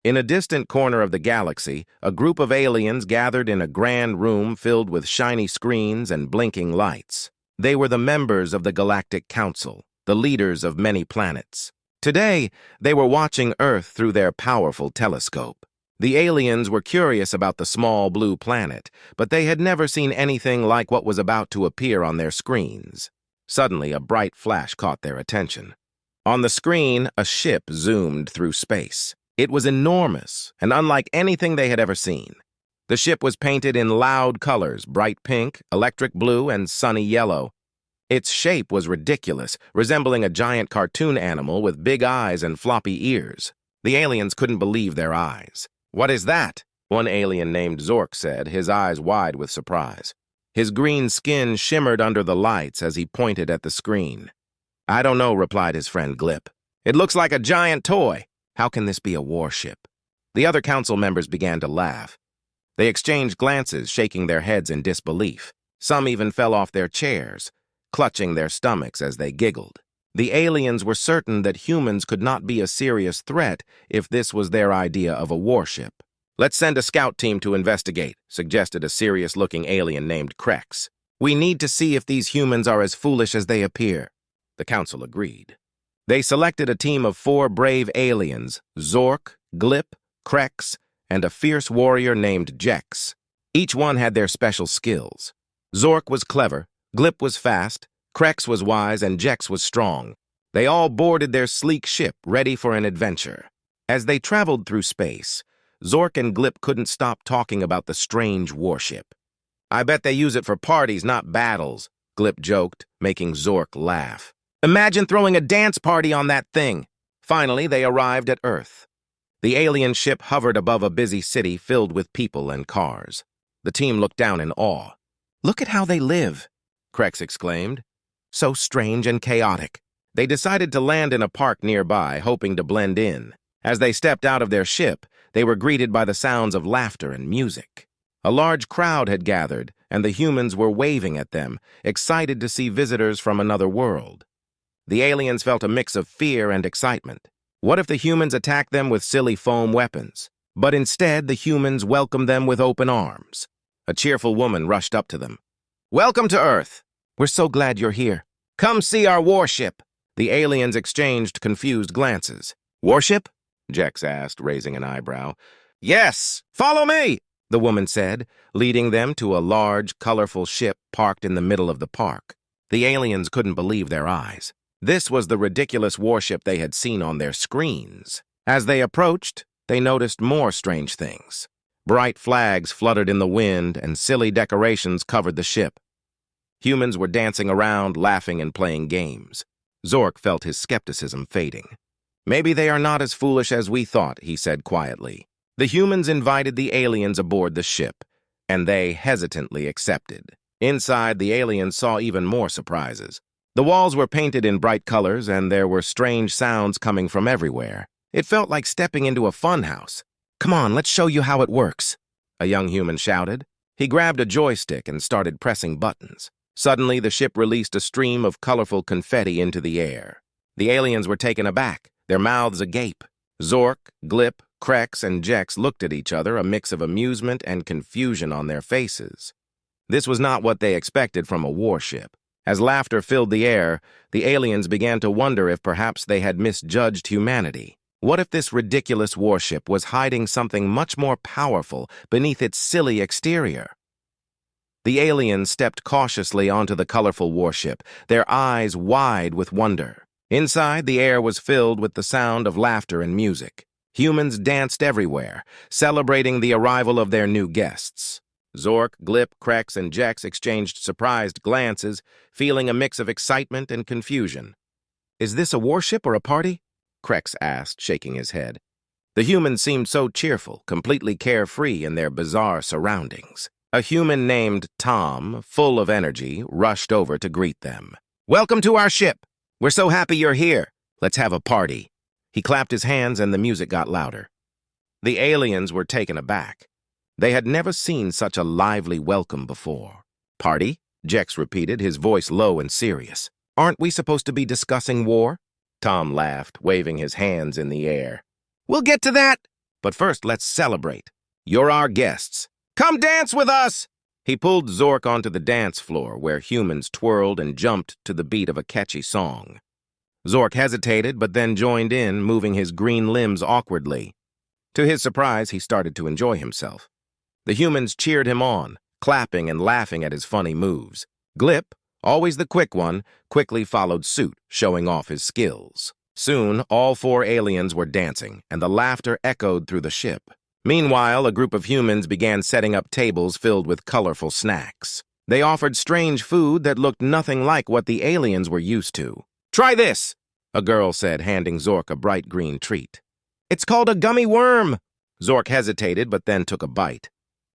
In a distant corner of the galaxy, a group of aliens gathered in a grand room filled with shiny screens and blinking lights. They were the members of the Galactic Council, the leaders of many planets. Today, they were watching Earth through their powerful telescope. The aliens were curious about the small blue planet, but they had never seen anything like what was about to appear on their screens. Suddenly, a bright flash caught their attention. On the screen, a ship zoomed through space. It was enormous and unlike anything they had ever seen. The ship was painted in loud colors, bright pink, electric blue, and sunny yellow. Its shape was ridiculous, resembling a giant cartoon animal with big eyes and floppy ears. The aliens couldn't believe their eyes. "What is that?" one alien named Zork said, his eyes wide with surprise. His green skin shimmered under the lights as he pointed at the screen. "I don't know," replied his friend Glip. "It looks like a giant toy. How can this be a warship?" The other council members began to laugh. They exchanged glances, shaking their heads in disbelief. Some even fell off their chairs, clutching their stomachs as they giggled. The aliens were certain that humans could not be a serious threat if this was their idea of a warship. "Let's send a scout team to investigate," suggested a serious-looking alien named Krex. "We need to see if these humans are as foolish as they appear." The council agreed. They selected a team of 4 brave aliens, Zork, Glip, Krex, and a fierce warrior named Jex. Each one had their special skills. Zork was clever, Glip was fast, Krex was wise, and Jex was strong. They all boarded their sleek ship, ready for an adventure. As they traveled through space, Zork and Glip couldn't stop talking about the strange warship. "I bet they use it for parties, not battles," Glip joked, making Zork laugh. "Imagine throwing a dance party on that thing." Finally, they arrived at Earth. The alien ship hovered above a busy city filled with people and cars. The team looked down in awe. "Look at how they live," Krex exclaimed. "So strange and chaotic." They decided to land in a park nearby, hoping to blend in. As they stepped out of their ship, they were greeted by the sounds of laughter and music. A large crowd had gathered, and the humans were waving at them, excited to see visitors from another world. The aliens felt a mix of fear and excitement. What if the humans attacked them with silly foam weapons? But instead, the humans welcomed them with open arms. A cheerful woman rushed up to them. "Welcome to Earth. We're so glad you're here. Come see our warship." The aliens exchanged confused glances. "Warship?" Jex asked, raising an eyebrow. "Yes, follow me," the woman said, leading them to a large, colorful ship parked in the middle of the park. The aliens couldn't believe their eyes. This was the ridiculous warship they had seen on their screens. As they approached, they noticed more strange things. Bright flags fluttered in the wind, and silly decorations covered the ship. Humans were dancing around, laughing and playing games. Zork felt his skepticism fading. "Maybe they are not as foolish as we thought," he said quietly. The humans invited the aliens aboard the ship, and they hesitantly accepted. Inside, the aliens saw even more surprises. The walls were painted in bright colors, and there were strange sounds coming from everywhere. It felt like stepping into a funhouse. "Come on, let's show you how it works," a young human shouted. He grabbed a joystick and started pressing buttons. Suddenly, the ship released a stream of colorful confetti into the air. The aliens were taken aback, their mouths agape. Zork, Glip, Krex, and Jex looked at each other, a mix of amusement and confusion on their faces. This was not what they expected from a warship. As laughter filled the air, the aliens began to wonder if perhaps they had misjudged humanity. What if this ridiculous warship was hiding something much more powerful beneath its silly exterior? The aliens stepped cautiously onto the colorful warship, their eyes wide with wonder. Inside, the air was filled with the sound of laughter and music. Humans danced everywhere, celebrating the arrival of their new guests. Zork, Glip, Krex, and Jex exchanged surprised glances, feeling a mix of excitement and confusion. "Is this a warship or a party?" Krex asked, shaking his head. The humans seemed so cheerful, completely carefree in their bizarre surroundings. A human named Tom, full of energy, rushed over to greet them. "Welcome to our ship. We're so happy you're here. Let's have a party." He clapped his hands and the music got louder. The aliens were taken aback. They had never seen such a lively welcome before. "Party?" Jex repeated, his voice low and serious. "Aren't we supposed to be discussing war?" Tom laughed, waving his hands in the air. "We'll get to that," But first, let's celebrate. You're our guests. Come dance with us! He pulled Zork onto the dance floor, where humans twirled and jumped to the beat of a catchy song. Zork hesitated, but then joined in, moving his green limbs awkwardly. To his surprise, he started to enjoy himself. The humans cheered him on, clapping and laughing at his funny moves. Glip, always the quick one, quickly followed suit, showing off his skills. Soon, all 4 aliens were dancing, and the laughter echoed through the ship. Meanwhile, a group of humans began setting up tables filled with colorful snacks. They offered strange food that looked nothing like what the aliens were used to. "Try this," a girl said, handing Zork a bright green treat. "It's called a gummy worm." Zork hesitated, but then took a bite.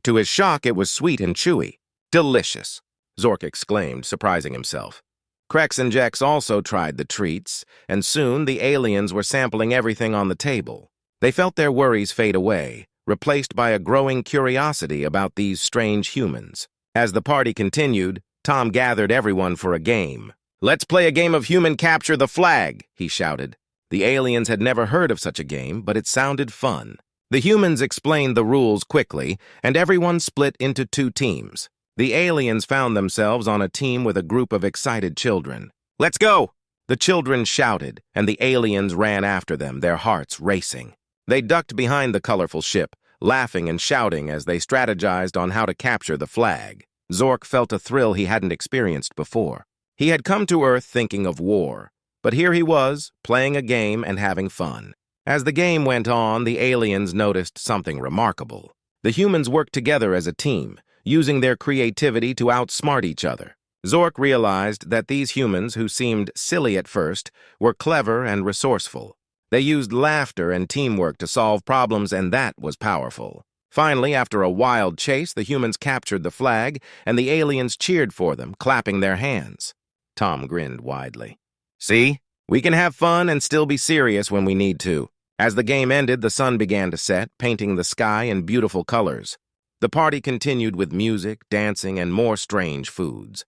To his shock, it was sweet and chewy. "Delicious," Zork exclaimed, surprising himself. Krex and Jex also tried the treats, and soon the aliens were sampling everything on the table. They felt their worries fade away, replaced by a growing curiosity about these strange humans. As the party continued, Tom gathered everyone for a game. "Let's play a game of human capture the flag," he shouted. The aliens had never heard of such a game, but it sounded fun. The humans explained the rules quickly, and everyone split into 2 teams. The aliens found themselves on a team with a group of excited children. "Let's go!" The children shouted, and the aliens ran after them, their hearts racing. They ducked behind the colorful ship, laughing and shouting as they strategized on how to capture the flag. Zork felt a thrill he hadn't experienced before. He had come to Earth thinking of war, but here he was, playing a game and having fun. As the game went on, the aliens noticed something remarkable. The humans worked together as a team, using their creativity to outsmart each other. Zork realized that these humans, who seemed silly at first, were clever and resourceful. They used laughter and teamwork to solve problems, and that was powerful. Finally, after a wild chase, the humans captured the flag, and the aliens cheered for them, clapping their hands. Tom grinned widely. "See? We can have fun and still be serious when we need to." As the game ended, the sun began to set, painting the sky in beautiful colors. The party continued with music, dancing, and more strange foods.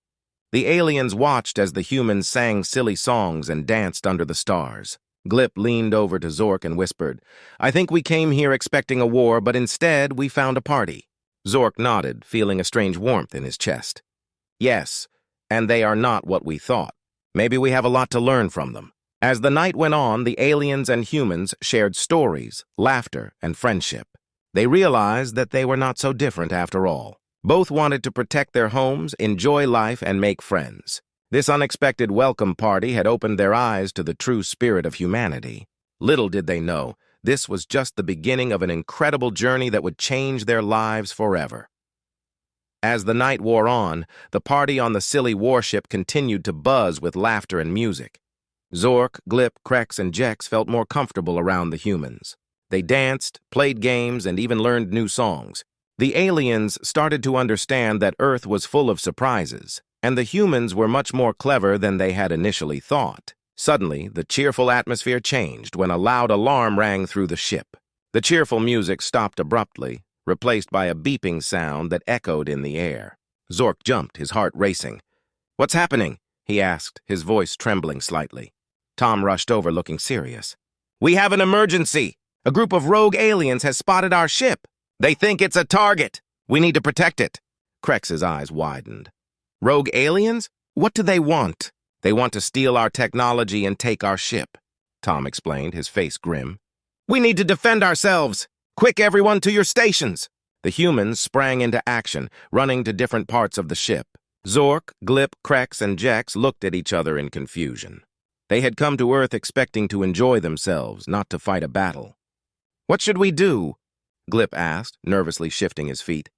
The aliens watched as the humans sang silly songs and danced under the stars. Glip leaned over to Zork and whispered, "I think we came here expecting a war, but instead we found a party." Zork nodded, feeling a strange warmth in his chest. "Yes, and they are not what we thought. Maybe we have a lot to learn from them." As the night went on, the aliens and humans shared stories, laughter, and friendship. They realized that they were not so different after all. Both wanted to protect their homes, enjoy life, and make friends. This unexpected welcome party had opened their eyes to the true spirit of humanity. Little did they know, this was just the beginning of an incredible journey that would change their lives forever. As the night wore on, the party on the silly warship continued to buzz with laughter and music. Zork, Glip, Krex, and Jex felt more comfortable around the humans. They danced, played games, and even learned new songs. The aliens started to understand that Earth was full of surprises, and the humans were much more clever than they had initially thought. Suddenly, the cheerful atmosphere changed when a loud alarm rang through the ship. The cheerful music stopped abruptly, replaced by a beeping sound that echoed in the air. Zork jumped, his heart racing. "What's happening?" he asked, his voice trembling slightly. Tom rushed over, looking serious. "We have an emergency! A group of rogue aliens has spotted our ship. They think it's a target. We need to protect it." Krex's eyes widened. "Rogue aliens? What do they want?" "They want to steal our technology and take our ship," Tom explained, his face grim. "We need to defend ourselves. Quick, everyone, to your stations." The humans sprang into action, running to different parts of the ship. Zork, Glip, Krex, and Jex looked at each other in confusion. They had come to Earth expecting to enjoy themselves, not to fight a battle. "What should we do?" Glip asked, nervously shifting his feet.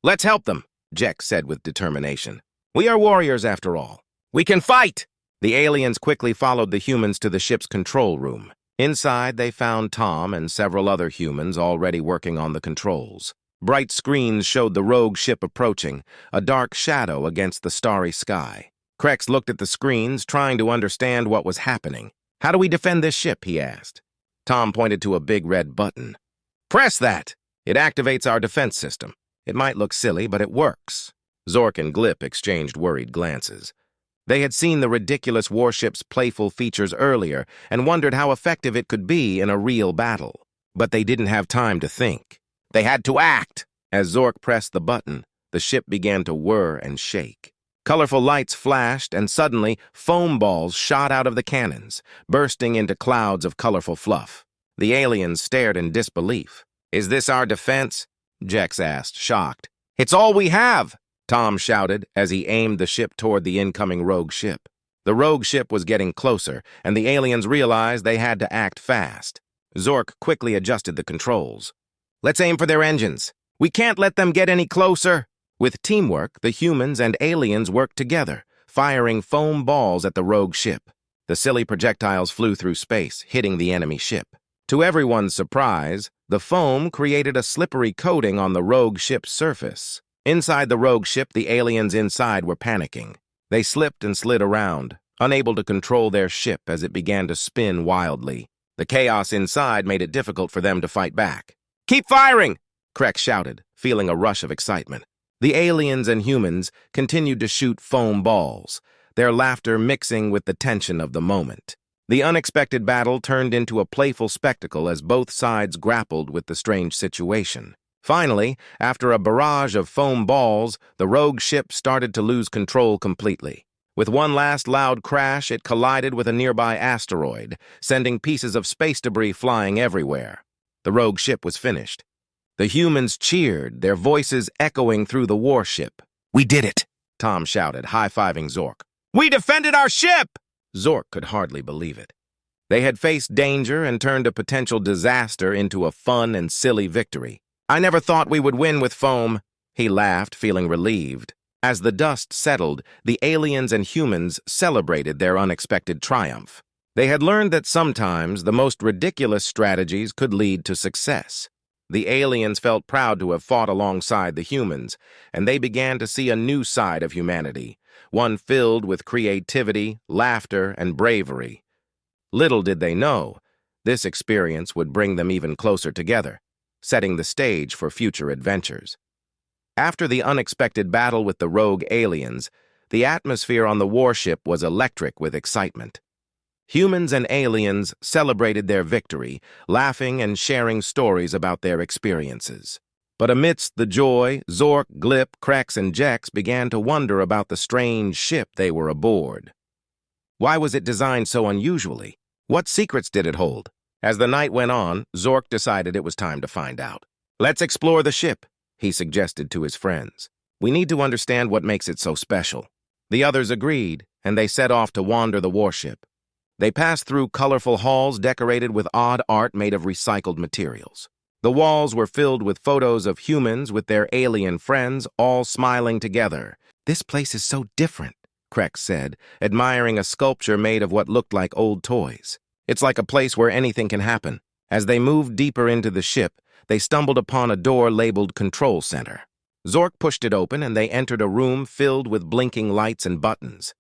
"Let's help them," Jex said with determination. "We are warriors after all. We can fight!" The aliens quickly followed the humans to the ship's control room. Inside, they found Tom and several other humans already working on the controls. Bright screens showed the rogue ship approaching, a dark shadow against the starry sky. Krex looked at the screens, trying to understand what was happening. "How do we defend this ship?" he asked. Tom pointed to a big red button. "Press that! It activates our defense system. It might look silly, but it works." Zork and Glip exchanged worried glances. They had seen the ridiculous warship's playful features earlier and wondered how effective it could be in a real battle. But they didn't have time to think. They had to act. As Zork pressed the button, the ship began to whir and shake. Colorful lights flashed, and suddenly, foam balls shot out of the cannons, bursting into clouds of colorful fluff. The aliens stared in disbelief. "Is this our defense?" Jex asked, shocked. "It's all we have!" Tom shouted as he aimed the ship toward the incoming rogue ship. The rogue ship was getting closer, and the aliens realized they had to act fast. Zork quickly adjusted the controls. "Let's aim for their engines. We can't let them get any closer." With teamwork, the humans and aliens worked together, firing foam balls at the rogue ship. The silly projectiles flew through space, hitting the enemy ship. To everyone's surprise, the foam created a slippery coating on the rogue ship's surface. Inside the rogue ship, the aliens inside were panicking. They slipped and slid around, unable to control their ship as it began to spin wildly. The chaos inside made it difficult for them to fight back. "Keep firing!" Krex shouted, feeling a rush of excitement. The aliens and humans continued to shoot foam balls, their laughter mixing with the tension of the moment. The unexpected battle turned into a playful spectacle as both sides grappled with the strange situation. Finally, after a barrage of foam balls, the rogue ship started to lose control completely. With one last loud crash, it collided with a nearby asteroid, sending pieces of space debris flying everywhere. The rogue ship was finished. The humans cheered, their voices echoing through the warship. "We did it!" Tom shouted, high-fiving Zork. "We defended our ship!" Zork could hardly believe it. They had faced danger and turned a potential disaster into a fun and silly victory. "I never thought we would win with foam," he laughed, feeling relieved. As the dust settled, the aliens and humans celebrated their unexpected triumph. They had learned that sometimes the most ridiculous strategies could lead to success. The aliens felt proud to have fought alongside the humans, and they began to see a new side of humanity, one filled with creativity, laughter, and bravery. Little did they know, this experience would bring them even closer together, setting the stage for future adventures. After the unexpected battle with the rogue aliens, the atmosphere on the warship was electric with excitement. Humans and aliens celebrated their victory, laughing and sharing stories about their experiences. But amidst the joy, Zork, Glip, Krex, and Jex began to wonder about the strange ship they were aboard. Why was it designed so unusually? What secrets did it hold? As the night went on, Zork decided it was time to find out. "Let's explore the ship," he suggested to his friends. "We need to understand what makes it so special." The others agreed, and they set off to wander the warship. They passed through colorful halls decorated with odd art made of recycled materials. The walls were filled with photos of humans with their alien friends, all smiling together. "This place is so different," Krex said, admiring a sculpture made of what looked like old toys. "It's like a place where anything can happen." As they moved deeper into the ship, they stumbled upon a door labeled Control Center. Zork pushed it open, and they entered a room filled with blinking lights and buttons.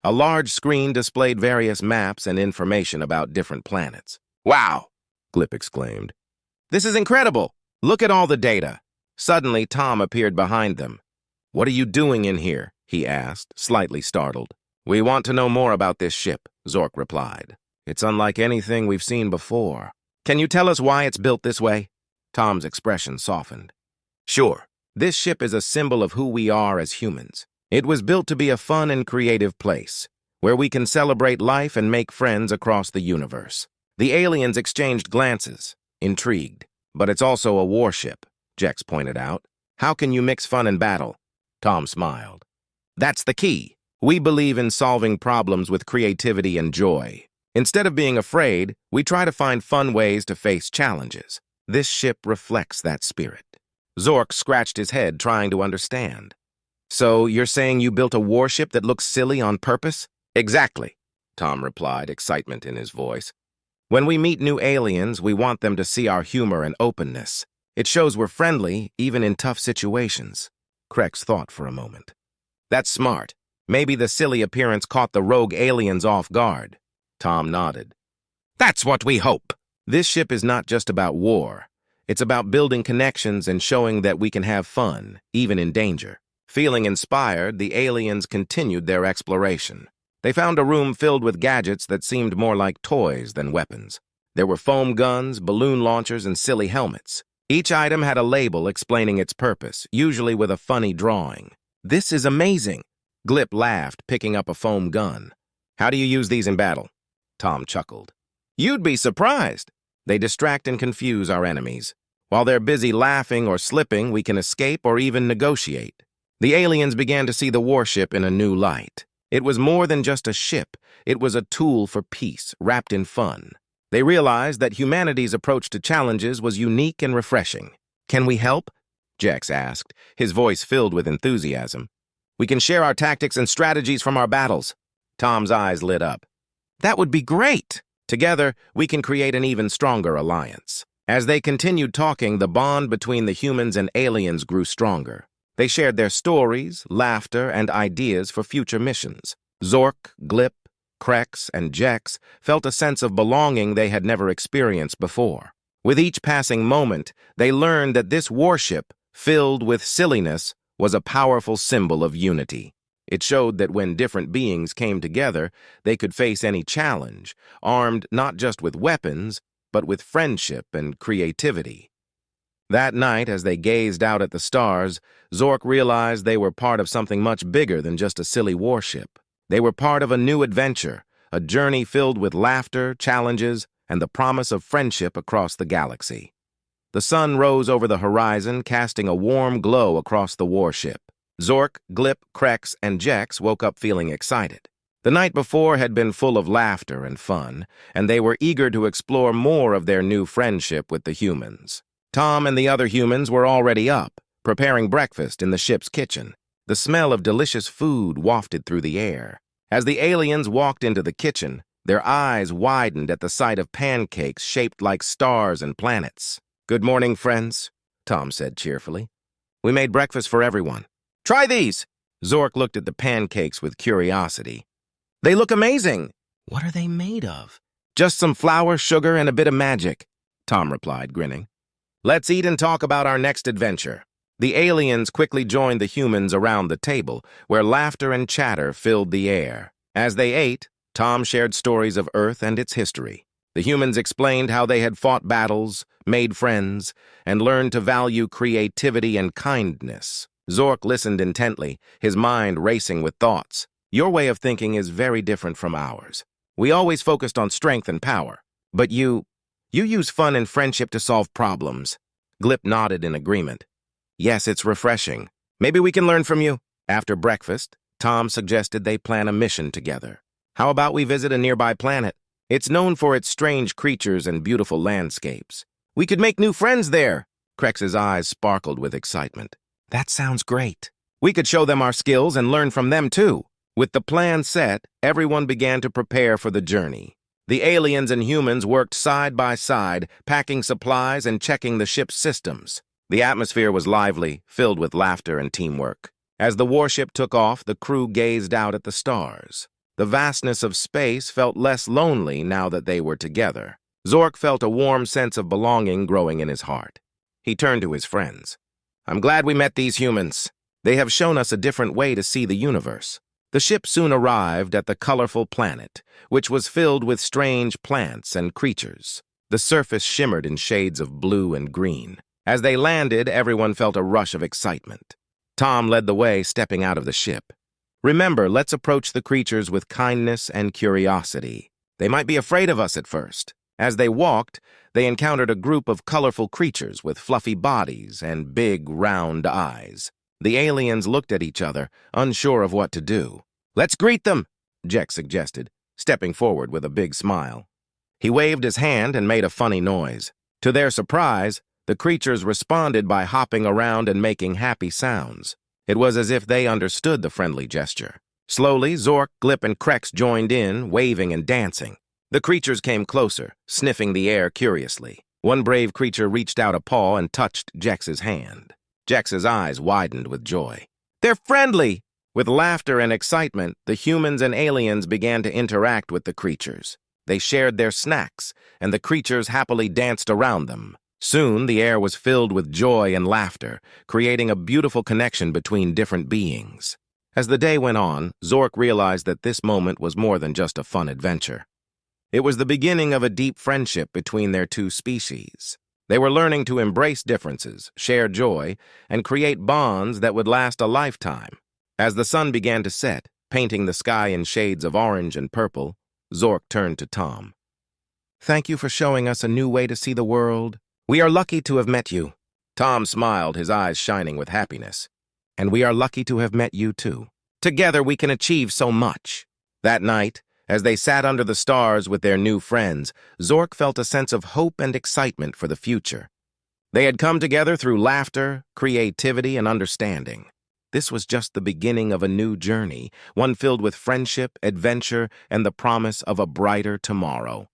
A large screen displayed various maps and information about different planets. "Wow!" Glip exclaimed. "This is incredible! Look at all the data." Suddenly, Tom appeared behind them. "What are you doing in here?" he asked, slightly startled. "We want to know more about this ship," Zork replied. "It's unlike anything we've seen before. Can you tell us why it's built this way?" Tom's expression softened. "Sure. This ship is a symbol of who we are as humans. It was built to be a fun and creative place, where we can celebrate life and make friends across the universe." The aliens exchanged glances, intrigued. "But it's also a warship," Jex pointed out. "How can you mix fun and battle?" Tom smiled. "That's the key. We believe in solving problems with creativity and joy. Instead of being afraid, we try to find fun ways to face challenges. This ship reflects that spirit." Zork scratched his head, trying to understand. "So you're saying you built a warship that looks silly on purpose?" "Exactly," Tom replied, excitement in his voice. "When we meet new aliens, we want them to see our humor and openness. It shows we're friendly, even in tough situations." Krex thought for a moment. "That's smart. Maybe the silly appearance caught the rogue aliens off guard." Tom nodded. "That's what we hope." This ship is not just about war. It's about building connections and showing that we can have fun, even in danger. Feeling inspired, the aliens continued their exploration. They found a room filled with gadgets that seemed more like toys than weapons. There were foam guns, balloon launchers, and silly helmets. Each item had a label explaining its purpose, usually with a funny drawing. "This is amazing," Glip laughed, picking up a foam gun. "How do you use these in battle?" Tom chuckled. "You'd be surprised. They distract and confuse our enemies. While they're busy laughing or slipping, we can escape or even negotiate." The aliens began to see the warship in a new light. It was more than just a ship. It was a tool for peace, wrapped in fun. They realized that humanity's approach to challenges was unique and refreshing. "Can we help?" Jex asked, his voice filled with enthusiasm. "We can share our tactics and strategies from our battles." Tom's eyes lit up. "That would be great! Together, we can create an even stronger alliance." As they continued talking, the bond between the humans and aliens grew stronger. They shared their stories, laughter, and ideas for future missions. Zork, Glip, Krex, and Jex felt a sense of belonging they had never experienced before. With each passing moment, they learned that this warship, filled with silliness, was a powerful symbol of unity. It showed that when different beings came together, they could face any challenge, armed not just with weapons, but with friendship and creativity. That night, as they gazed out at the stars, Zork realized they were part of something much bigger than just a silly warship. They were part of a new adventure, a journey filled with laughter, challenges, and the promise of friendship across the galaxy. The sun rose over the horizon, casting a warm glow across the warship. Zork, Glip, Krex, and Jex woke up feeling excited. The night before had been full of laughter and fun, and they were eager to explore more of their new friendship with the humans. Tom and the other humans were already up, preparing breakfast in the ship's kitchen. The smell of delicious food wafted through the air. As the aliens walked into the kitchen, their eyes widened at the sight of pancakes shaped like stars and planets. "Good morning, friends," Tom said cheerfully. "We made breakfast for everyone." "Try these!" Zork looked at the pancakes with curiosity. "They look amazing." "What are they made of?" "Just some flour, sugar, and a bit of magic," Tom replied, grinning. "Let's eat and talk about our next adventure." The aliens quickly joined the humans around the table, where laughter and chatter filled the air. As they ate, Tom shared stories of Earth and its history. The humans explained how they had fought battles, made friends, and learned to value creativity and kindness. Zork listened intently, his mind racing with thoughts. "Your way of thinking is very different from ours. We always focused on strength and power. But you use fun and friendship to solve problems." Glip nodded in agreement. "Yes, it's refreshing. Maybe we can learn from you." After breakfast, Tom suggested they plan a mission together. "How about we visit a nearby planet? It's known for its strange creatures and beautiful landscapes. We could make new friends there." Krex's eyes sparkled with excitement. "That sounds great. We could show them our skills and learn from them too." With the plan set, everyone began to prepare for the journey. The aliens and humans worked side by side, packing supplies and checking the ship's systems. The atmosphere was lively, filled with laughter and teamwork. As the warship took off, the crew gazed out at the stars. The vastness of space felt less lonely now that they were together. Zork felt a warm sense of belonging growing in his heart. He turned to his friends. "I'm glad we met these humans. They have shown us a different way to see the universe." The ship soon arrived at the colorful planet, which was filled with strange plants and creatures. The surface shimmered in shades of blue and green. As they landed, everyone felt a rush of excitement. Tom led the way, stepping out of the ship. "Remember, let's approach the creatures with kindness and curiosity. They might be afraid of us at first." As they walked, they encountered a group of colorful creatures with fluffy bodies and big, round eyes. The aliens looked at each other, unsure of what to do. "Let's greet them," Jex suggested, stepping forward with a big smile. He waved his hand and made a funny noise. To their surprise, the creatures responded by hopping around and making happy sounds. It was as if they understood the friendly gesture. Slowly, Zork, Glip, and Krex joined in, waving and dancing. The creatures came closer, sniffing the air curiously. One brave creature reached out a paw and touched Jex's hand. Jex's eyes widened with joy. "They're friendly!" With laughter and excitement, the humans and aliens began to interact with the creatures. They shared their snacks, and the creatures happily danced around them. Soon, the air was filled with joy and laughter, creating a beautiful connection between different beings. As the day went on, Zork realized that this moment was more than just a fun adventure. It was the beginning of a deep friendship between their two species. They were learning to embrace differences, share joy, and create bonds that would last a lifetime. As the sun began to set, painting the sky in shades of orange and purple, Zork turned to Tom. "Thank you for showing us a new way to see the world. We are lucky to have met you." Tom smiled, his eyes shining with happiness. "And we are lucky to have met you too. Together we can achieve so much." That night, as they sat under the stars with their new friends, Zork felt a sense of hope and excitement for the future. They had come together through laughter, creativity, and understanding. This was just the beginning of a new journey, one filled with friendship, adventure, and the promise of a brighter tomorrow.